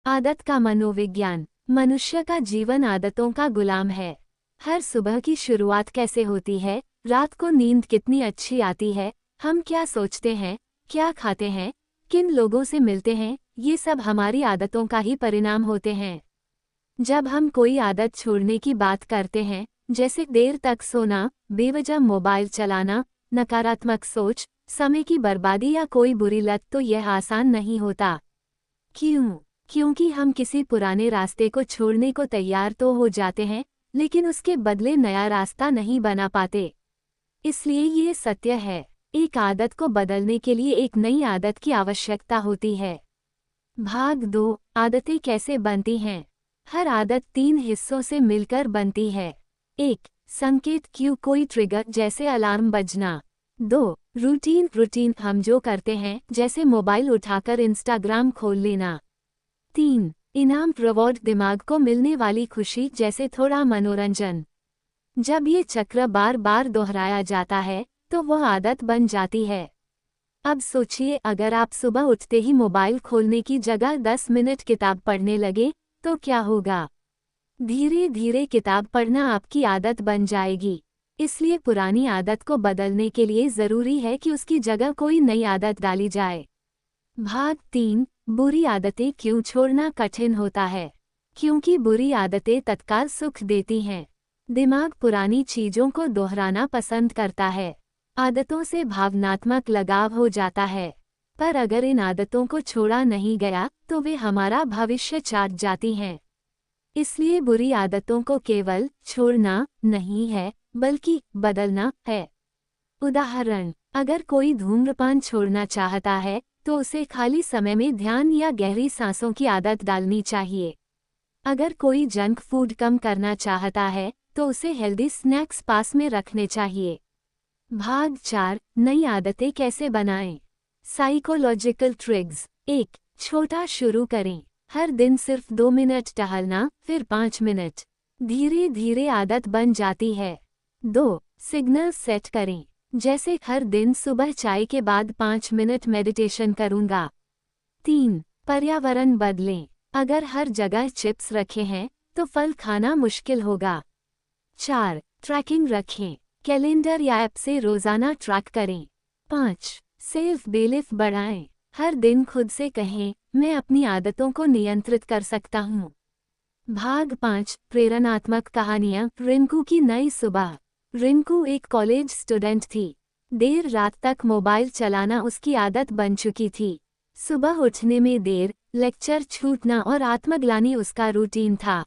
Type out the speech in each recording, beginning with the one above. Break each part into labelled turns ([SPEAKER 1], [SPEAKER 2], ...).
[SPEAKER 1] आदत का मनोविज्ञान। मनुष्य का जीवन आदतों का गुलाम है। हर सुबह की शुरुआत कैसे होती है, रात को नींद कितनी अच्छी आती है, हम क्या सोचते हैं, क्या खाते हैं, किन लोगों से मिलते हैं, ये सब हमारी आदतों का ही परिणाम होते हैं। जब हम कोई आदत छोड़ने की बात करते हैं, जैसे देर तक सोना, बेवजह मोबाइल चलाना, नकारात्मक सोच, समय की बर्बादी या कोई बुरी लत, तो यह आसान नहीं होता। क्यों? क्योंकि हम किसी पुराने रास्ते को छोड़ने को तैयार तो हो जाते हैं, लेकिन उसके बदले नया रास्ता नहीं बना पाते। इसलिए ये सत्य है, एक आदत को बदलने के लिए एक नई आदत की आवश्यकता होती है। भाग 2, आदतें कैसे बनती हैं। हर आदत 3 हिस्सों से मिलकर बनती है। 1. संकेत क्यू, कोई ट्रिगर जैसे अलार्म बजना। 2. रूटीन हम जो करते हैं, जैसे मोबाइल उठाकर इंस्टाग्राम खोल लेना। 3. इनाम रिवॉर्ड, दिमाग को मिलने वाली खुशी, जैसे थोड़ा मनोरंजन। जब ये चक्र बार बार दोहराया जाता है, तो वह आदत बन जाती है। अब सोचिए, अगर आप सुबह उठते ही मोबाइल खोलने की जगह 10 मिनट किताब पढ़ने लगे, तो क्या होगा? धीरे धीरे किताब पढ़ना आपकी आदत बन जाएगी। इसलिए पुरानी आदत को बदलने के लिए ज़रूरी है कि उसकी जगह कोई नई आदत डाली जाए। भाग 3, बुरी आदतें क्यों छोड़ना कठिन होता है। क्योंकि बुरी आदतें तत्काल सुख देती हैं। दिमाग पुरानी चीज़ों को दोहराना पसंद करता है। आदतों से भावनात्मक लगाव हो जाता है। पर अगर इन आदतों को छोड़ा नहीं गया, तो वे हमारा भविष्य चाट जाती हैं। इसलिए बुरी आदतों को केवल छोड़ना नहीं है, बल्कि बदलना है। उदाहरण, अगर कोई धूम्रपान छोड़ना चाहता है, तो उसे खाली समय में ध्यान या गहरी सांसों की आदत डालनी चाहिए। अगर कोई जंक फूड कम करना चाहता है, तो उसे हेल्दी स्नैक्स पास में रखने चाहिए। भाग 4, नई आदतें कैसे बनाएं। Psychological tricks. 1. छोटा शुरू करें। हर दिन सिर्फ 2 मिनट टहलना, फिर 5 मिनट। धीरे धीरे आदत बन जाती है। 2. सिग्नल सेट करें, जैसे हर दिन सुबह चाय के बाद 5 मिनट मेडिटेशन करूंगा। 3. पर्यावरण बदलें। अगर हर जगह चिप्स रखे हैं, तो फल खाना मुश्किल होगा। 4. ट्रैकिंग रखें, कैलेंडर या ऐप से रोज़ाना ट्रैक करें। 5. सेल्फ बिलीफ बढ़ाएं। हर दिन खुद से कहें, मैं अपनी आदतों को नियंत्रित कर सकता हूँ। भाग 5, प्रेरणात्मक कहानियाँ। रिंकू की नई सुबह। रिंकू एक कॉलेज स्टूडेंट थी। देर रात तक मोबाइल चलाना उसकी आदत बन चुकी थी। सुबह उठने में देर, लेक्चर छूटना और आत्मग्लानि उसका रूटीन था।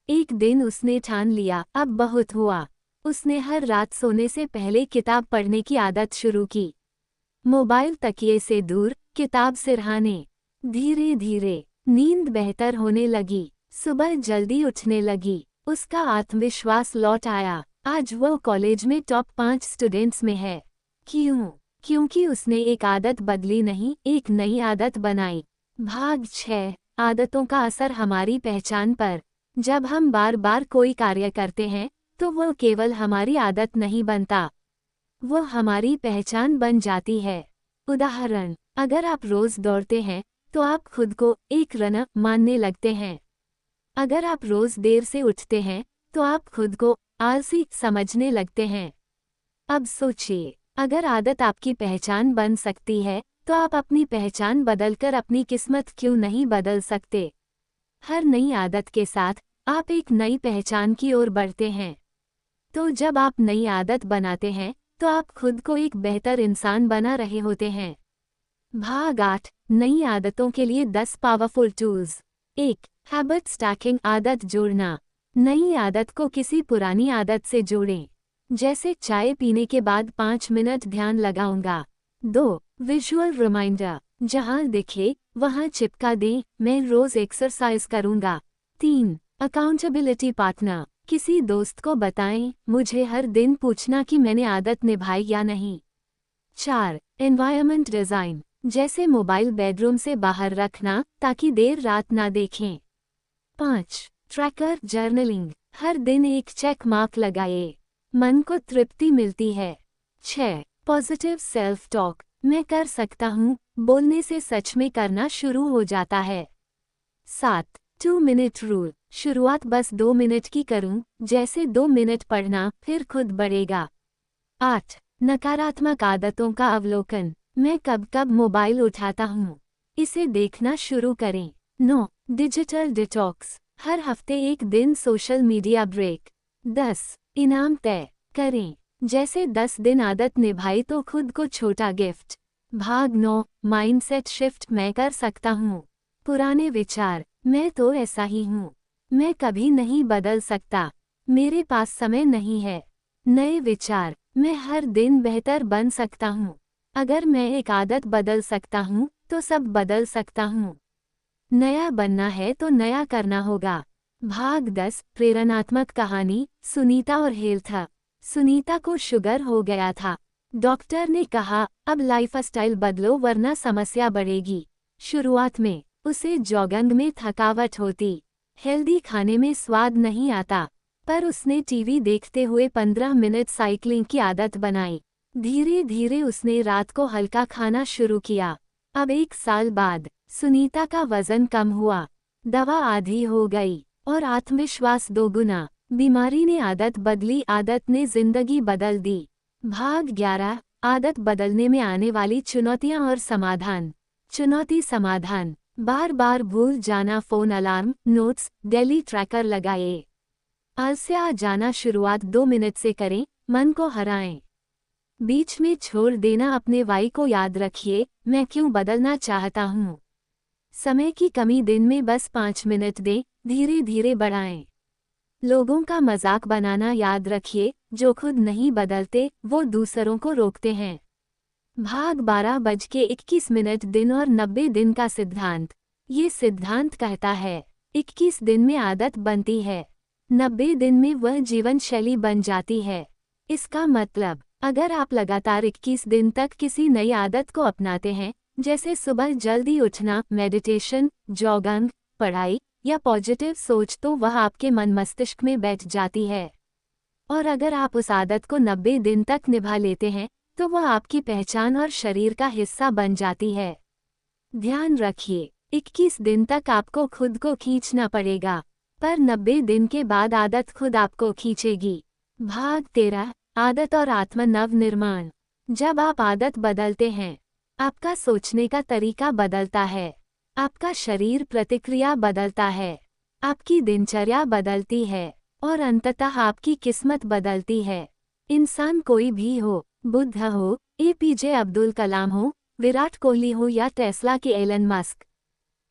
[SPEAKER 1] एक दिन उसने ठान लिया, अब बहुत हुआ। उसने हर रात सोने से पहले किताब पढ़ने की आदत शुरू की। मोबाइल तकिए से दूर, किताब सिरहाने। धीरे धीरे नींद बेहतर होने लगी, सुबह जल्दी उठने लगी, उसका आत्मविश्वास लौट आया। आज वह कॉलेज में टॉप 5 स्टूडेंट्स में है। क्यों? क्योंकि उसने एक आदत बदली नहीं, एक नई आदत बनाई। भाग 6, आदतों का असर हमारी पहचान पर। जब हम बार बार कोई कार्य करते हैं, तो वह केवल हमारी आदत नहीं बनता, वह हमारी पहचान बन जाती है। उदाहरण, अगर आप रोज दौड़ते हैं, तो आप खुद को एक रनर मानने लगते हैं। अगर आप रोज देर से उठते हैं, तो आप खुद को आलसी समझने लगते हैं। अब सोचिए, अगर आदत आपकी पहचान बन सकती है, तो आप अपनी पहचान बदलकर अपनी किस्मत क्यों नहीं बदल सकते। हर नई आदत के साथ आप एक नई पहचान की ओर बढ़ते हैं। तो जब आप नई आदत बनाते हैं, तो आप खुद को एक बेहतर इंसान बना रहे होते हैं। भाग 8, नई आदतों के लिए 10 पावरफुल टूल्स। 1. हैबिट स्टैकिंग, आदत जोड़ना। नई आदत को किसी पुरानी आदत से जोड़ें, जैसे चाय पीने के बाद 5 मिनट ध्यान लगाऊंगा। 2. विजुअल रिमाइंडर, जहां दिखे वहां चिपका दें, मैं रोज एक्सरसाइज करूंगा। 3. अकाउंटेबिलिटी पार्टनर, किसी दोस्त को बताएं, मुझे हर दिन पूछना कि मैंने आदत निभाई या नहीं। 4. एनवायरनमेंट डिज़ाइन, जैसे मोबाइल बेडरूम से बाहर रखना, ताकि देर रात ना देखें। 5. ट्रैकर जर्नलिंग, हर दिन एक चेक मार्क लगाए, मन को तृप्ति मिलती है। 6. पॉजिटिव सेल्फ टॉक, मैं कर सकता हूँ, बोलने से सच में करना शुरू हो जाता है। 7. 2 मिनट रूल। शुरुआत बस 2 मिनट की करूं, जैसे 2 मिनट पढ़ना, फिर खुद बढ़ेगा। 8. नकारात्मक आदतों का अवलोकन। मैं कब कब मोबाइल उठाता हूँ, इसे देखना शुरू करें। 9. Digital detox. हर हफ्ते एक दिन सोशल मीडिया ब्रेक। 10. इनाम तय करें, जैसे 10 दिन आदत निभाई तो खुद को छोटा गिफ्ट। भाग 9. Mindset shift. मैं कर सकता हूँ। पुराने विचार, मैं तो ऐसा ही हूँ, मैं कभी नहीं बदल सकता, मेरे पास समय नहीं है। नए विचार, मैं हर दिन बेहतर बन सकता हूँ, अगर मैं एक आदत बदल सकता हूँ तो सब बदल सकता हूँ। नया बनना है तो नया करना होगा। भाग 10. प्रेरणात्मक कहानी, सुनीता और हेल्थ। सुनीता को शुगर हो गया था। डॉक्टर ने कहा, अब लाइफस्टाइल बदलो वरना समस्या बढ़ेगी। शुरुआत में उसे जॉगिंग में थकावट होती, हेल्दी खाने में स्वाद नहीं आता, पर उसने टीवी देखते हुए 15 मिनट साइकिलिंग की आदत बनाई। धीरे धीरे उसने रात को हल्का खाना शुरू किया। अब 1 साल बाद सुनीता का वजन कम हुआ, दवा आधी हो गई और आत्मविश्वास 2 गुना। बीमारी ने आदत बदली, आदत ने जिंदगी बदल दी। भाग 11. आदत बदलने में आने वाली चुनौतियां और समाधान। चुनौती समाधान, बार बार भूल जाना, phone alarm, notes, daily tracker लगाए। आलस्य आ जाना, शुरुआत 2 मिनट से करें, मन को हराएं। बीच में छोड़ देना, अपने वाई को याद रखिए, मैं क्यों बदलना चाहता हूँ। समय की कमी, दिन में बस 5 मिनट दें, धीरे धीरे बढ़ाएं। लोगों का मजाक बनाना, याद रखिए, जो खुद नहीं बदलते वो दूसरों को रोकते हैं। भाग 12:21 दिन और 90 दिन का सिद्धांत। ये सिद्धांत कहता है 21 दिन में आदत बनती है, 90 दिन में वह जीवन शैली बन जाती है। इसका मतलब, अगर आप लगातार 21 दिन तक किसी नई आदत को अपनाते हैं, जैसे सुबह जल्दी उठना, मेडिटेशन, जॉगिंग, पढ़ाई या पॉजिटिव सोच, तो वह आपके मन मस्तिष्क में बैठ जाती है। और अगर आप उस आदत को 90 दिन तक निभा लेते हैं, तो वह आपकी पहचान और शरीर का हिस्सा बन जाती है। ध्यान रखिए, 21 दिन तक आपको खुद को खींचना पड़ेगा, पर 90 दिन के बाद आदत खुद आपको खींचेगी। भाग 13. आदत और आत्म नव निर्माण। जब आप आदत बदलते हैं, आपका सोचने का तरीका बदलता है, आपका शरीर प्रतिक्रिया बदलता है, आपकी दिनचर्या बदलती है और अंततः आपकी किस्मत बदलती है। इंसान कोई भी हो, बुद्ध हो, एपीजे अब्दुल कलाम हो, विराट कोहली हो या टेस्ला के एलन मस्क,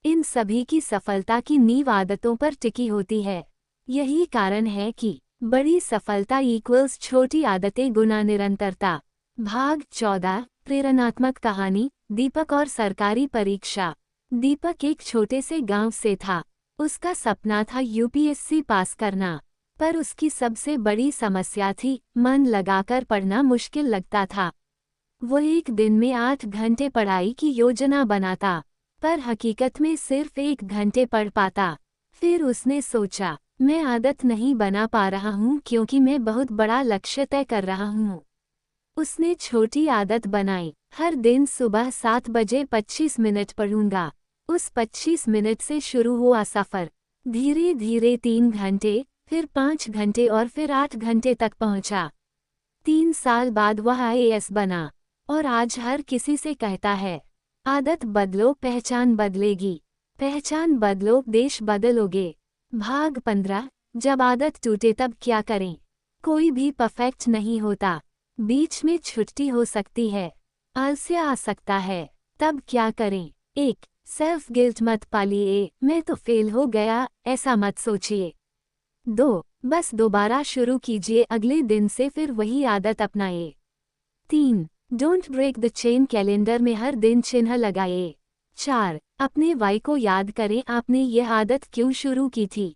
[SPEAKER 1] इन सभी की सफलता की नींव आदतों पर टिकी होती है। यही कारण है कि बड़ी सफलता इक्वल्स छोटी आदतें गुना निरंतरता। भाग 14. प्रेरणात्मक कहानी, दीपक और सरकारी परीक्षा। दीपक एक छोटे से गांव से था। उसका सपना था यूपीएससी पास करना, पर उसकी सबसे बड़ी समस्या थी, मन लगाकर पढ़ना मुश्किल लगता था। वो एक दिन में 8 घंटे पढ़ाई की योजना बनाता, पर हकीकत में सिर्फ 1 घंटे पढ़ पाता। फिर उसने सोचा, मैं आदत नहीं बना पा रहा हूँ क्योंकि मैं बहुत बड़ा लक्ष्य तय कर रहा हूँ। उसने छोटी आदत बनाई, हर दिन सुबह 7 बजे 25 मिनट पढ़ूंगा। उस 25 मिनट से शुरू हुआ सफ़र। धीरे धीरे 3 घंटे, फिर 5 घंटे और फिर 8 घंटे तक पहुंचा। 3 साल बाद वह आईएएस बना और आज हर किसी से कहता है, आदत बदलो पहचान बदलेगी, पहचान बदलो देश बदलोगे। भाग 15. जब आदत टूटे तब क्या करें। कोई भी परफेक्ट नहीं होता, बीच में छुट्टी हो सकती है, आलस्य आ सकता है, तब क्या करें। 1. सेल्फ गिल्ट मत पालिए, मैं तो फेल हो गया, ऐसा मत सोचिए। 2. बस दोबारा शुरू कीजिए, अगले दिन से फिर वही आदत अपनाइए। 3. Don't break the chain, calendar में हर दिन चिन्ह लगाइए। 4. अपने वाई को याद करें, आपने यह आदत क्यों शुरू की थी।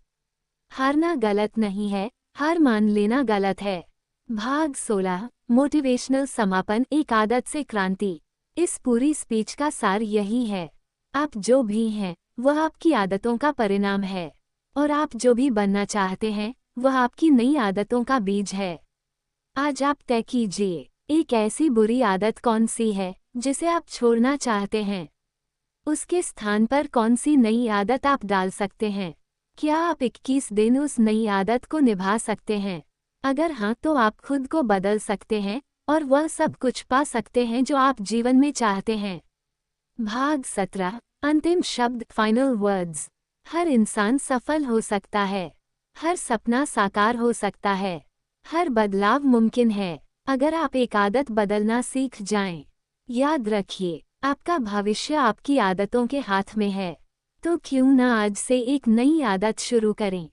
[SPEAKER 1] हारना गलत नहीं है, हार मान लेना गलत है। भाग 16. मोटिवेशनल समापन, एक आदत से क्रांति। इस पूरी स्पीच का सार यही है, आप जो भी हैं वह आपकी आदतों का परिणाम है, और आप जो भी बनना चाहते हैं वह आपकी नई आदतों का बीज है। आज आप तय कीजिए, एक ऐसी बुरी आदत कौन सी है जिसे आप छोड़ना चाहते हैं। उसके स्थान पर कौन सी नई आदत आप डाल सकते हैं? क्या आप 21 दिन उस नई आदत को निभा सकते हैं? अगर हाँ, तो आप खुद को बदल सकते हैं और वह सब कुछ पा सकते हैं जो आप जीवन में चाहते हैं। भाग 17, अंतिम शब्द, फाइनल वर्ड्स। हर इंसान सफल हो सकता है। हर सपना साकार हो सकता है। हर बदलाव मुमकिन है, अगर आप एक आदत बदलना सीख जाएं। याद रखिए, आपका भविष्य आपकी आदतों के हाथ में है। तो क्यों न आज से एक नई आदत शुरू करें।